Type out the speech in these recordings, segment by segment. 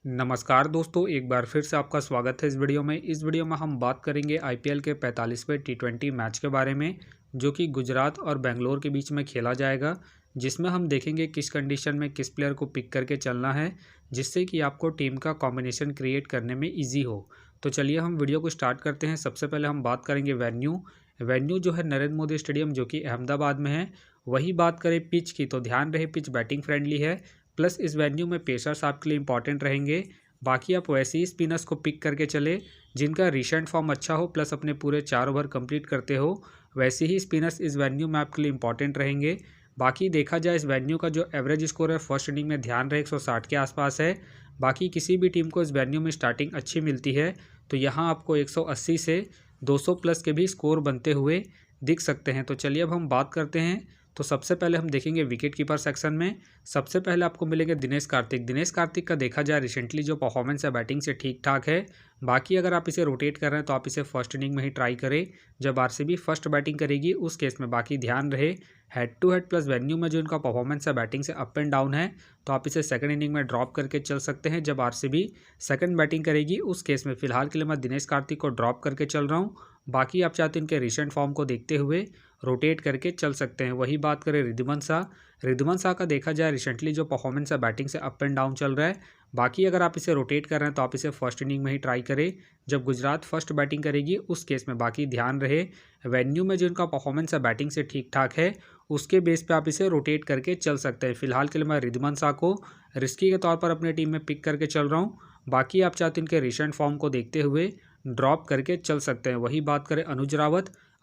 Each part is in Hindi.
नमस्कार दोस्तों, एक बार फिर से आपका स्वागत है इस वीडियो में। इस वीडियो में हम बात करेंगे आईपीएल के 45वें टी20 मैच के बारे में, जो कि गुजरात और बेंगलोर के बीच में खेला जाएगा, जिसमें हम देखेंगे किस कंडीशन में किस प्लेयर को पिक करके चलना है, जिससे कि आपको टीम का कॉम्बिनेशन क्रिएट करने में ईजी हो। तो चलिए हम वीडियो को स्टार्ट करते हैं। सबसे पहले हम बात करेंगे वेन्यू जो है नरेंद्र मोदी स्टेडियम, जो कि अहमदाबाद में है। वही बात करें पिच की, तो ध्यान रहे पिच बैटिंग फ्रेंडली है, प्लस इस वेन्यू में पेसर्स आपके लिए इंपॉर्टेंट रहेंगे। बाकी आप वैसे ही स्पिनर्स को पिक करके चले जिनका रिसेंट फॉर्म अच्छा हो, प्लस अपने पूरे 4 ओवर कंप्लीट करते हो। वैसे ही स्पिनर्स इस वेन्यू में आपके लिए इंपॉर्टेंट रहेंगे। बाकी देखा जाए इस वेन्यू का जो एवरेज स्कोर है फर्स्ट इनिंग में, ध्यान रहे 160 के आसपास है। बाकी किसी भी टीम को इस वेन्यू में स्टार्टिंग अच्छी मिलती है, तो यहाँ आपको 180 से 200 प्लस के भी स्कोर बनते हुए दिख सकते हैं। तो चलिए अब हम बात करते हैं। तो सबसे पहले हम देखेंगे विकेट कीपर सेक्शन में। सबसे पहले आपको मिलेंगे दिनेश कार्तिक का देखा जाए रिसेंटली जो परफॉर्मेंस है बैटिंग से ठीक ठाक है। बाकी अगर आप इसे रोटेट कर रहे हैं तो आप इसे फर्स्ट इनिंग में ही ट्राई करें जब आरसीबी फर्स्ट बैटिंग करेगी उस केस में। बाकी ध्यान रहे head to head plus venue में जो इनका परफॉर्मेंस है बैटिंग से अप एंड डाउन है, तो आप इसे सेकंड इनिंग में ड्रॉप करके चल सकते हैं जब आरसीबी सेकंड बैटिंग करेगी उस केस में। फिलहाल के लिए मैं दिनेश कार्तिक को ड्रॉप करके चल रहा हूँ। बाकी आप चाहते हैं इनके रिसेंट फॉर्म को देखते हुए रोटेट करके चल सकते हैं। वही बात करें रिद्धमान शाह का देखा जाए रिसेंटली जो परफॉर्मेंस है बैटिंग से अप एंड डाउन चल रहा है। बाकी अगर आप इसे रोटेट कर रहे हैं तो आप इसे फर्स्ट इनिंग में ही ट्राई करें जब गुजरात फर्स्ट बैटिंग करेगी उस केस में। बाकी ध्यान रहे वेन्यू में जो इनका परफॉर्मेंस है बैटिंग से ठीक ठाक है, उसके बेस पे आप इसे रोटेट करके चल सकते हैं। फिलहाल के लिए मैं रिद्धमान शाह को रिस्की के तौर पर अपने टीम में पिक करके चल रहा हूँ। बाकी आप चाहते हैं इनके रिसेंट फॉर्म को देखते हुए ड्रॉप करके चल सकते हैं। वही बात करें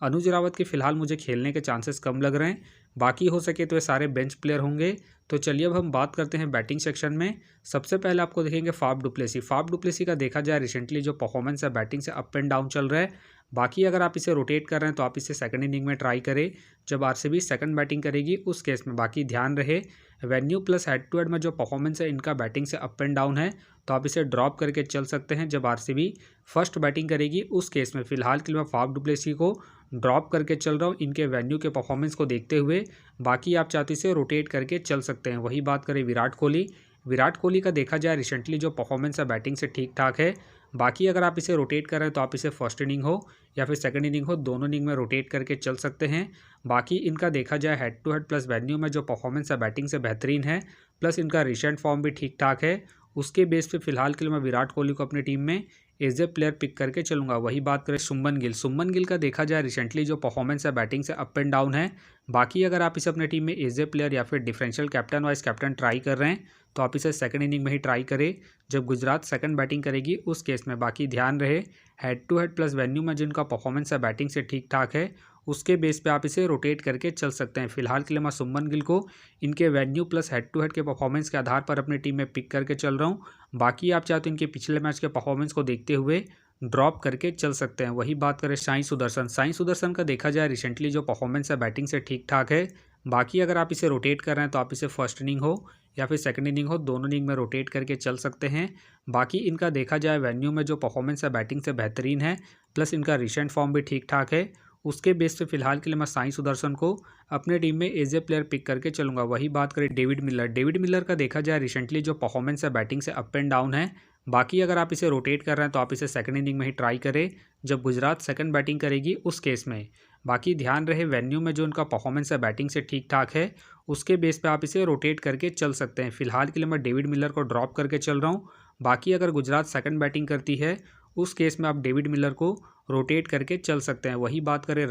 अनुज रावत के फिलहाल मुझे खेलने के चांसेस कम लग रहे हैं। बाकी हो सके तो ये सारे बेंच प्लेयर होंगे। तो चलिए अब हम बात करते हैं बैटिंग सेक्शन में। सबसे पहले आपको देखेंगे फाफ डुप्लेसी का देखा जाए रिसेंटली जो परफॉर्मेंस है बैटिंग से अप एंड डाउन चल रहा है। बाकी अगर आप इसे रोटेट कर रहे हैं तो आप इसे सेकंड इनिंग में ट्राई करें जब आरसीबी सेकंड बैटिंग करेगी उस केस में। बाकी ध्यान रहे venue plus head to head में जो परफॉर्मेंस है इनका बैटिंग से अप एंड डाउन है, तो आप इसे ड्रॉप करके चल सकते हैं जब आरसीबी फर्स्ट बैटिंग करेगी उस केस में। फिलहाल के लिए मैं फाफ डुप्लेसी को ड्रॉप करके चल रहा हूँ इनके वेन्यू के परफॉर्मेंस को देखते हुए। बाकी आप चाहते इसे रोटेट करके चल सकते हैं। वही बात करें विराट कोहली का देखा जाए रिसेंटली जो परफॉर्मेंस है बैटिंग से ठीक ठाक है। बाकी अगर आप इसे रोटेट कर रहे हैं तो आप इसे फर्स्ट इनिंग हो या फिर सेकंड इनिंग हो, दोनों इनिंग में रोटेट करके चल सकते हैं। बाकी इनका देखा जाए head to head plus venue में जो परफॉर्मेंस है बैटिंग से बेहतरीन है, प्लस इनका रिसेंट फॉर्म भी ठीक ठाक है। उसके बेस पे फिलहाल के लिए मैं विराट कोहली को अपनी टीम में एज ए प्लेयर पिक करके चलूंगा। वही बात करें शुभमन गिल का देखा जाए रिसेंटली जो परफॉर्मेंस है बैटिंग से अप एंड डाउन है। बाकी अगर आप इसे अपने टीम में एज ए प्लेयर या फिर differential captain vice captain try कर रहे हैं तो आप इसे सेकंड इनिंग में ही ट्राई करें जब गुजरात सेकंड बैटिंग करेगी उस केस में। बाकी ध्यान रहे head to head plus venue में जिनका परफॉर्मेंस है बैटिंग से ठीक ठाक है, उसके बेस पे आप इसे रोटेट करके चल सकते हैं। फिलहाल के लिए मैं शुभमन गिल को इनके venue plus head to head के परफॉर्मेंस के आधार पर अपनी टीम में पिक करके चल रहा हूँ। बाकी आप चाहते हैं इनके पिछले मैच के परफॉर्मेंस को देखते हुए ड्रॉप करके चल सकते हैं। वही बात करें साई सुदर्शन का देखा जाए रिसेंटली जो परफॉर्मेंस है बैटिंग से ठीक ठाक है। बाकी अगर आप इसे रोटेट कर रहे हैं तो आप इसे फर्स्ट इनिंग हो या फिर सेकंड इनिंग हो, दोनों इनिंग में रोटेट करके चल सकते हैं। बाकी इनका देखा जाए वेन्यू में जो परफॉर्मेंस है बैटिंग से बेहतरीन है, प्लस इनका रिसेंट फॉर्म भी ठीक ठाक है। उसके बेस पे फिलहाल के लिए मैं साई सुदर्शन को अपने टीम में एज ए प्लेयर पिक करके चलूंगा। वही बात करें डेविड मिलर का देखा जाए रिसेंटली जो परफॉर्मेंस है बैटिंग से अप एंड डाउन है। बाकी अगर आप इसे रोटेट कर रहे हैं तो आप इसे सेकंड इनिंग में ही ट्राई करें जब गुजरात सेकंड बैटिंग करेगी उस केस में। बाकी ध्यान रहे वेन्यू में जो इनका परफॉर्मेंस है बैटिंग से ठीक ठाक है, उसके बेस पे आप इसे रोटेट करके चल सकते हैं। फिलहाल के लिए मैं डेविड मिलर को ड्रॉप करके चल रहा हूँ। बाकी अगर गुजरात सेकंड बैटिंग करती है उस केस में आप डेविड मिलर को रोटेट करके चल सकते हैं। वही बात करें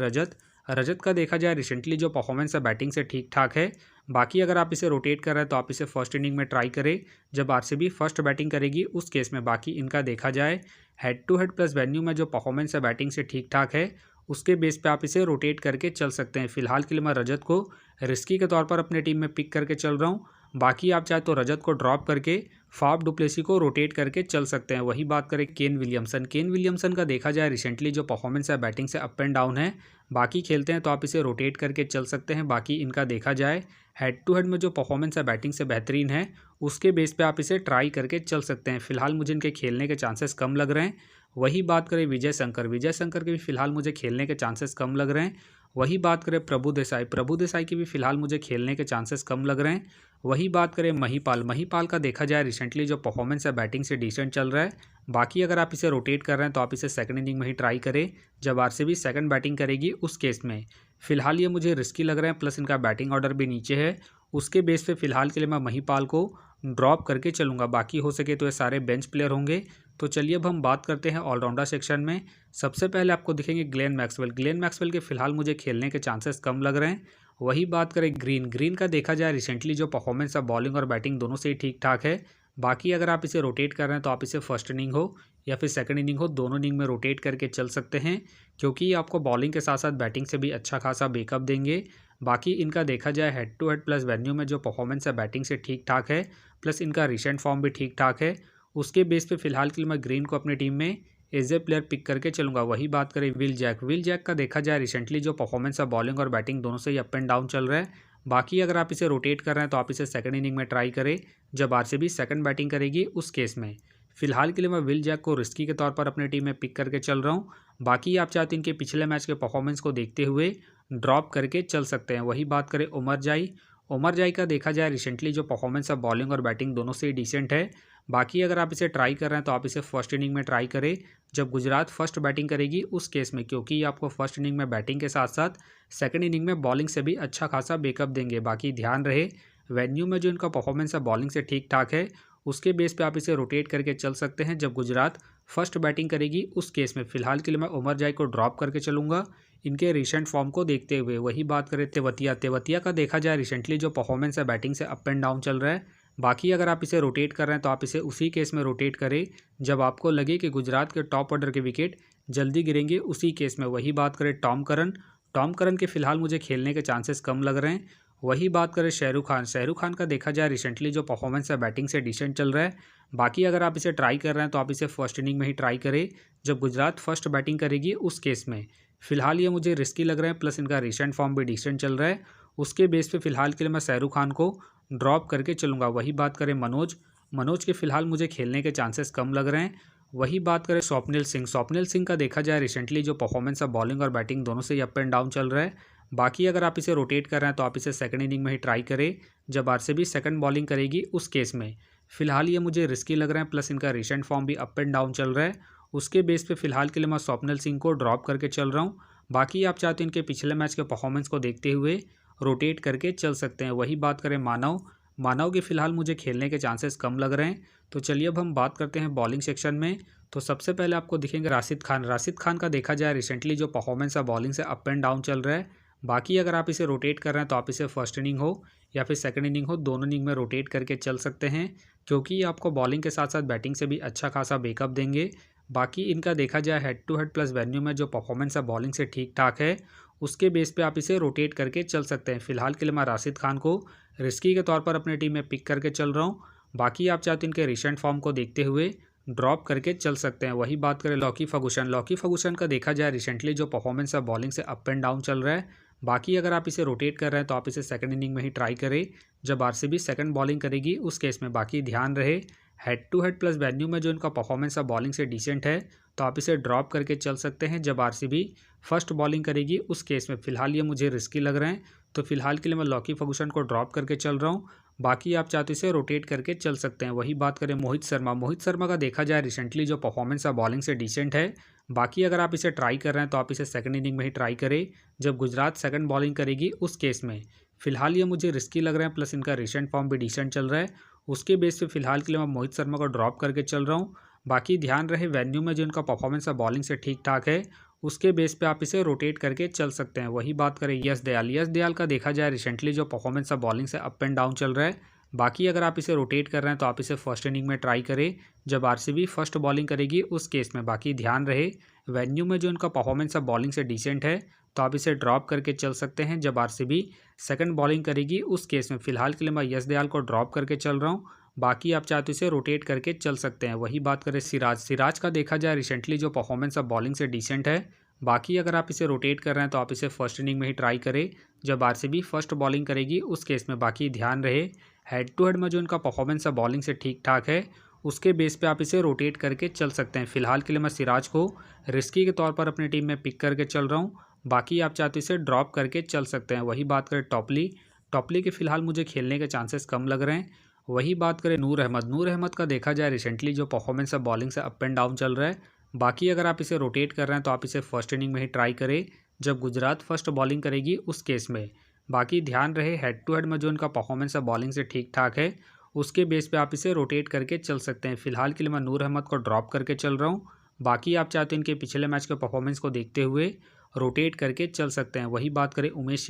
रजत का देखा जाए रिसेंटली जो परफॉर्मेंस है बैटिंग से ठीक ठाक है। बाकी अगर आप इसे रोटेट कर रहे हैं तो आप इसे फर्स्ट इनिंग में ट्राई करें जब आरसीबी फर्स्ट बैटिंग करेगी उस केस में। बाकी इनका देखा जाए head to head plus venue में जो परफॉर्मेंस है बैटिंग से ठीक ठाक है, उसके बेस पे आप इसे रोटेट करके चल सकते हैं। फिलहाल के लिए मैं रजत को रिस्की के तौर पर अपने टीम में पिक करके चल रहा हूँ। बाकी आप चाहे तो रजत को ड्रॉप करके फाफ डुप्लेसी को रोटेट करके चल सकते हैं। वही बात करें केन विलियमसन का देखा जाए रिसेंटली जो परफॉर्मेंस है बैटिंग से अप एंड डाउन है। बाकी खेलते हैं तो आप इसे रोटेट करके चल सकते हैं। बाकी इनका देखा जाए हेड टू हेड में जो परफॉर्मेंस है बैटिंग से बेहतरीन है, उसके बेस पे आप इसे ट्राई करके चल सकते हैं। फिलहाल मुझे इनके खेलने के चांसेस कम लग रहे हैं। वही बात करें विजय शंकर के भी फिलहाल मुझे खेलने के चांसेस कम लग रहे हैं। वही बात करें प्रभु देसाई के भी फिलहाल मुझे खेलने के चांसेस कम लग रहे हैं। वही बात करें महिपाल, महिपाल का देखा जाए रिसेंटली जो परफॉर्मेंस है बैटिंग से डिसेंट चल रहा है। बाकी अगर आप इसे रोटेट कर रहे हैं तो आप इसे सेकंड इनिंग में ही ट्राई करें जब आरसीबी सेकंड बैटिंग करेगी उस केस में। फिलहाल ये मुझे रिस्की लग रहे हैं, प्लस इनका बैटिंग ऑर्डर भी नीचे है। उसके बेस पे फिलहाल के लिए मैं महिपाल को ड्रॉप करके चलूँगा। बाकी हो सके तो ये सारे बेंच प्लेयर होंगे। तो चलिए अब हम बात करते हैं ऑलराउंडर सेक्शन में। सबसे पहले आपको दिखेंगे ग्लेन मैक्सवेल। ग्लेन मैक्सवेल के फिलहाल मुझे खेलने के चांसेस कम लग रहे हैं। वही बात करें ग्रीन, ग्रीन का देखा जाए रिसेंटली जो परफॉर्मेंस है बॉलिंग और बैटिंग दोनों से ही ठीक ठाक है। बाकी अगर आप इसे रोटेट कर रहे हैं तो आप इसे फर्स्ट इनिंग हो या फिर सेकंड इनिंग हो, दोनों इनिंग में रोटेट करके चल सकते हैं, क्योंकि ये आपको बॉलिंग के साथ साथ बैटिंग से भी अच्छा खासा बैकअप देंगे। बाकी इनका देखा जाए head to head plus venue में जो परफॉर्मेंस है बैटिंग से ठीक ठाक है, प्लस इनका रिसेंट फॉर्म भी ठीक ठाक है। उसके बेस पे फिलहाल के लिए मैं ग्रीन को अपनी टीम में एज ए प्लेयर पिक करके चलूँगा। वही बात करें विल जैक, विल जैक का देखा जाए रिसेंटली जो परफॉर्मेंस है बॉलिंग और बैटिंग दोनों से ही अप एंड डाउन चल रहा है। बाकी अगर आप इसे रोटेट कर रहे हैं तो आप इसे सेकंड इनिंग में ट्राई करें जब आरसीबी सेकंड बैटिंग करेगी उस केस में। फिलहाल के लिए मैं विल जैक को रिस्की के तौर पर अपनी टीम में पिक करके चल रहा हूँ। बाकी आप चाहते हैं इनके पिछले मैच के परफॉर्मेंस को देखते हुए ड्रॉप करके चल सकते हैं। वही बात करें उमर जाई, उमर जाई का देखा जाए रिसेंटली जो परफॉर्मेंस है बॉलिंग और बैटिंग दोनों से ही डिसेंट है। बाकी अगर आप इसे ट्राई कर रहे हैं तो आप इसे फर्स्ट इनिंग में ट्राई करें जब गुजरात फर्स्ट बैटिंग करेगी उस केस में, क्योंकि आपको फर्स्ट इनिंग में बैटिंग के साथ साथ सेकंड इनिंग में बॉलिंग से भी अच्छा खासा बैकअप देंगे। बाकी ध्यान रहे वेन्यू में जो इनका परफॉर्मेंस है बॉलिंग से ठीक ठाक है, उसके बेस पे आप इसे रोटेट करके चल सकते हैं जब गुजरात फर्स्ट बैटिंग करेगी उस केस में। फिलहाल के लिए मैं उमर जाई को ड्रॉप करके चलूँगा इनके रिसेंट फॉर्म को देखते हुए। वही बात करें तेवतिया, तेवतिया का देखा जाए रिसेंटली जो परफॉर्मेंस है बैटिंग से अप एंड डाउन चल रहा है। बाकी अगर आप इसे रोटेट कर रहे हैं तो आप इसे उसी केस में रोटेट करें जब आपको लगे कि गुजरात के टॉप ऑर्डर के विकेट जल्दी गिरेंगे उसी केस में। वही बात करें टॉम करन, टॉम करन के फिलहाल मुझे खेलने के चांसेस कम लग रहे हैं। वही बात करें शाहरुख खान, शाहरुख खान का देखा जाए रिसेंटली जो परफॉर्मेंस है बैटिंग से डिसेंट चल रहा है। बाकी अगर आप इसे ट्राई कर रहे हैं तो आप इसे फर्स्ट इनिंग में ही ट्राई करें जब गुजरात फर्स्ट बैटिंग करेगी उस केस में। फिलहाल ये मुझे रिस्की लग रहे हैं, प्लस इनका रिसेंट फॉर्म भी डिसेंट चल रहा है। उसके बेस पे फिलहाल के लिए मैं शाहरुख खान को ड्रॉप करके चलूँगा। वही बात करें मनोज, मनोज के फिलहाल मुझे खेलने के चांसेस कम लग रहे हैं। वही बात करें स्वप्निल सिंह, स्वप्निल सिंह का देखा जाए रिसेंटली जो परफॉर्मेंस है बॉलिंग और बैटिंग दोनों से ही अप एंड डाउन चल रहा है। बाकी अगर आप इसे रोटेट कर रहे हैं तो आप इसे सेकंड इनिंग में ही ट्राई करें जब आरसीबी सेकंड बॉलिंग करेगी उस केस में। फिलहाल ये मुझे रिस्की लग रहे हैं, प्लस इनका रिसेंट फॉर्म भी अप एंड डाउन चल रहा है। उसके बेस पे फिलहाल के लिए मैं स्वप्निल सिंह को ड्रॉप करके चल रहा हूँ। बाकी आप चाहते हैं इनके पिछले मैच के परफॉर्मेंस को देखते हुए रोटेट करके चल सकते हैं। वही बात करें मानव, मानव के फिलहाल मुझे खेलने के चांसेस कम लग रहे हैं। तो चलिए अब हम बात करते हैं बॉलिंग सेक्शन में। तो सबसे पहले आपको दिखेंगे राशिद खान, राशिद खान का देखा जाए रिसेंटली जो परफॉर्मेंस है बॉलिंग से अप एंड डाउन चल रहा है। बाकी अगर आप इसे रोटेट कर रहे हैं तो आप इसे फर्स्ट इनिंग हो या फिर सेकंड इनिंग हो, दोनों इनिंग में रोटेट करके चल सकते हैं, क्योंकि ये आपको बॉलिंग के साथ साथ बैटिंग से भी अच्छा खासा बैकअप देंगे। बाकी इनका देखा जाए head to head plus venue में जो परफॉर्मेंस है बॉलिंग से ठीक ठाक है, उसके बेस पे आप इसे रोटेट करके चल सकते हैं। फिलहाल के लिए मैं राशिद खान को रिस्की के तौर पर अपनी टीम में पिक करके चल रहा हूँ। बाकी आप चाहते हैं इनके रिसेंट फॉर्म को देखते हुए ड्रॉप करके चल सकते हैं। वही बात करें लॉकी फर्गुसन, लॉकी फर्गुसन का देखा जाए रिसेंटली जो परफॉर्मेंस है बॉलिंग से अप एंड डाउन चल रहा है। बाकी अगर आप इसे रोटेट कर रहे हैं तो आप इसे सेकंड इनिंग में ही ट्राई करें जब आरसीबी सेकंड बॉलिंग करेगी उस केस में। बाकी ध्यान रहे head to head plus venue में जो इनका परफॉर्मेंस है बॉलिंग से डिसेंट है, तो आप इसे ड्रॉप करके चल सकते हैं जब आरसीबी फर्स्ट बॉलिंग करेगी उस केस में। फिलहाल ये मुझे रिस्की लग रहे हैं, तो फिलहाल के लिए मैं लॉकी फर्गुसन को ड्रॉप करके चल रहा हूँ। बाकी आप चाहते इसे रोटेट करके चल सकते हैं। वही बात करें मोहित शर्मा, मोहित शर्मा का देखा जाए रिसेंटली जो परफॉर्मेंस है बॉलिंग से डिसेंट है। बाकी अगर आप इसे ट्राई कर रहे हैं तो आप इसे सेकंड इनिंग में ही ट्राई करें जब गुजरात सेकंड बॉलिंग करेगी उस केस में। फिलहाल ये मुझे रिस्की लग रहे हैं, प्लस इनका रिसेंट फॉर्म भी डिसेंट चल रहा है। उसके बेस पे फिलहाल के लिए मैं मोहित शर्मा को ड्रॉप करके चल रहा हूँ। बाकी ध्यान रहे वेन्यू में जो इनका परफॉर्मेंस है बॉलिंग से ठीक ठाक है, उसके बेस पे आप इसे रोटेट करके चल सकते हैं। वही बात करें यश दयाल, यश दयाल का देखा जाए रिसेंटली जो परफॉर्मेंस है बॉलिंग से अप एंड डाउन चल रहा है। बाकी अगर आप इसे रोटेट कर रहे हैं तो आप इसे फर्स्ट इनिंग में ट्राई करें जब आरसीबी फर्स्ट बॉलिंग करेगी उस केस में। बाकी ध्यान रहे वेन्यू में जो इनका परफॉर्मेंस है बॉलिंग से डिसेंट है, तो आप इसे ड्रॉप करके चल सकते हैं जब आरसीबी सेकंड बॉलिंग करेगी उस केस में। फिलहाल के लिए मैं यश दयाल को ड्रॉप करके चल रहा हूँ। बाकी आप चाहते इसे रोटेट करके चल सकते हैं। वही बात करें सिराज, सिराज का देखा जाए रिसेंटली जो परफॉर्मेंस है बॉलिंग से डिसेंट है। बाकी अगर आप इसे रोटेट कर रहे हैं तो आप इसे फर्स्ट इनिंग में ही ट्राई करें जब आरसीबी फर्स्ट बॉलिंग करेगी उस केस में। बाकी ध्यान रहे हेड टू हेड में जो इनका परफॉर्मेंस है बॉलिंग से ठीक ठाक है, उसके बेस पे आप इसे रोटेट करके चल सकते हैं। फिलहाल के लिए मैं सिराज को रिस्की के तौर पर अपनी टीम में पिक करके चल रहा हूँ। बाकी आप चाहते इसे ड्रॉप करके चल सकते हैं। वही बात करें टॉपली, टॉपली के फिलहाल मुझे खेलने के चांसेस कम लग रहे हैं। वही बात करें नूर अहमद का देखा जाए रिसेंटली जो परफॉर्मेंस है बॉलिंग से अप एंड डाउन चल रहा है। बाकी अगर आप इसे रोटेट कर रहे हैं तो आप इसे फर्स्ट इनिंग में ही ट्राई करें जब गुजरात फर्स्ट बॉलिंग करेगी उस केस में। बाकी ध्यान रहे हेड टू हेड में जो इनका परफॉर्मेंस है बॉलिंग से ठीक ठाक है, उसके बेस पे आप इसे रोटेट करके चल सकते हैं। फिलहाल के लिए मैं नूर अहमद को ड्रॉप करके चल रहा हूँ। बाकी आप चाहते हैं इनके पिछले मैच के परफॉर्मेंस को देखते हुए रोटेट करके चल सकते हैं। वही बात करें उमेश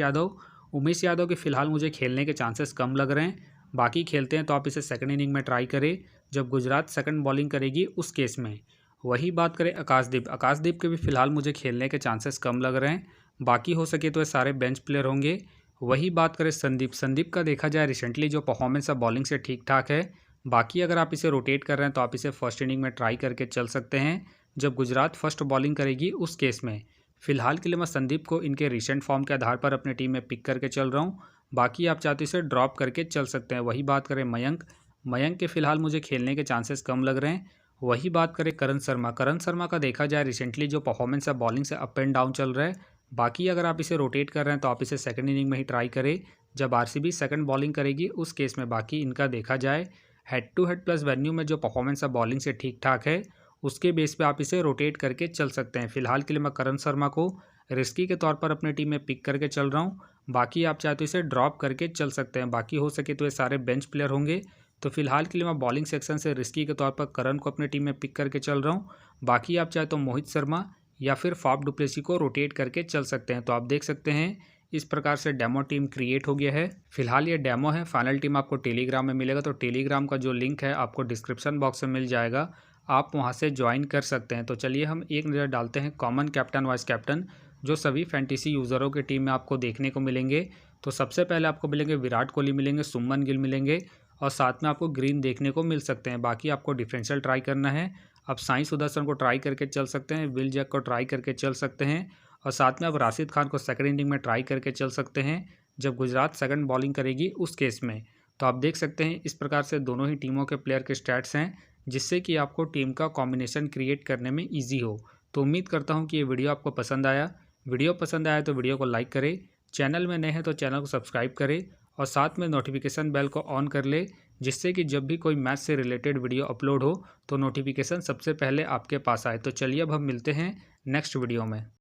यादव के फिलहाल मुझे खेलने के चांसेस कम लग रहे हैं। बाकी खेलते हैं तो आप इसे सेकंड इनिंग में ट्राई करें जब गुजरात सेकंड बॉलिंग करेगी उस केस में। वही बात करें आकाशदीप के भी फिलहाल मुझे खेलने के चांसेस कम लग रहे हैं। बाकी हो सके तो ये सारे बेंच प्लेयर होंगे। वही बात करें संदीप का देखा जाए रिसेंटली जो परफॉर्मेंस है बॉलिंग से ठीक ठाक है। बाकी अगर आप इसे रोटेट कर रहे हैं तो आप इसे फर्स्ट इनिंग में ट्राई करके चल सकते हैं जब गुजरात फर्स्ट बॉलिंग करेगी उस केस में। फिलहाल के लिए मैं संदीप को इनके रिसेंट फॉर्म के आधार पर अपनी टीम में पिक करके चल रहा हूँ। बाकी आप चाहते इसे ड्रॉप करके चल सकते हैं। वही बात करें मयंक के फिलहाल मुझे खेलने के चांसेस कम लग रहे हैं। वही बात करें करण शर्मा का देखा जाए रिसेंटली जो परफॉर्मेंस है बॉलिंग से अप एंड डाउन चल रहा है। बाकी अगर आप इसे रोटेट कर रहे हैं तो आप इसे सेकंड इनिंग में ही ट्राई करें जब आरसीबी सेकंड बॉलिंग करेगी उस केस में। बाकी इनका देखा जाए head to head plus venue में जो परफॉर्मेंस है बॉलिंग से ठीक ठाक है, उसके बेस पे आप इसे रोटेट करके चल सकते हैं। फिलहाल के लिए मैं करण शर्मा को रिस्की के तौर पर अपनी टीम में पिक करके चल रहा हूँ। बाकी आप चाहे तो इसे ड्रॉप करके चल सकते हैं। बाकी हो सके तो ये सारे बेंच प्लेयर होंगे। तो फिलहाल के लिए मैं बॉलिंग सेक्शन से रिस्की के तौर पर करण को अपनी टीम में पिक करके चल रहा हूँ। बाकी आप चाहे तो मोहित शर्मा या फिर फाफ डुप्लेसी को रोटेट करके चल सकते हैं। तो आप देख सकते हैं इस प्रकार से डेमो टीम क्रिएट हो गया है। फिलहाल ये डेमो है, फाइनल टीम आपको टेलीग्राम में मिलेगा। तो टेलीग्राम का जो लिंक है आपको डिस्क्रिप्शन बॉक्स में मिल जाएगा, आप वहां से ज्वाइन कर सकते हैं। तो चलिए हम एक नज़र डालते हैं कॉमन कैप्टन वाइस कैप्टन जो सभी फैंटेसी यूज़रों की टीम में आपको देखने को मिलेंगे। तो सबसे पहले आपको मिलेंगे विराट कोहली मिलेंगे, सुमन गिल मिलेंगे और साथ में आपको ग्रीन देखने को मिल सकते हैं। बाकी आपको डिफरेंशियल ट्राई करना है, आप साई सुदर्शन को ट्राई करके चल सकते हैं, विल जैक को ट्राई करके चल सकते हैं और साथ में आप राशिद खान को सेकंड इनिंग में ट्राई करके चल सकते हैं जब गुजरात सेकंड बॉलिंग करेगी उस केस में। तो आप देख सकते हैं इस प्रकार से दोनों ही टीमों के प्लेयर के स्टैट्स हैं, जिससे कि आपको टीम का कॉम्बिनेशन क्रिएट करने में ईजी हो। तो उम्मीद करता हूँ कि ये वीडियो आपको पसंद आया। वीडियो पसंद आया तो वीडियो को लाइक करें, चैनल में नए हैं तो चैनल को सब्सक्राइब करें और साथ में नोटिफिकेशन बेल को ऑन कर ले, जिससे कि जब भी कोई मैच से रिलेटेड वीडियो अपलोड हो तो नोटिफिकेशन सबसे पहले आपके पास आए। तो चलिए अब हम मिलते हैं नेक्स्ट वीडियो में।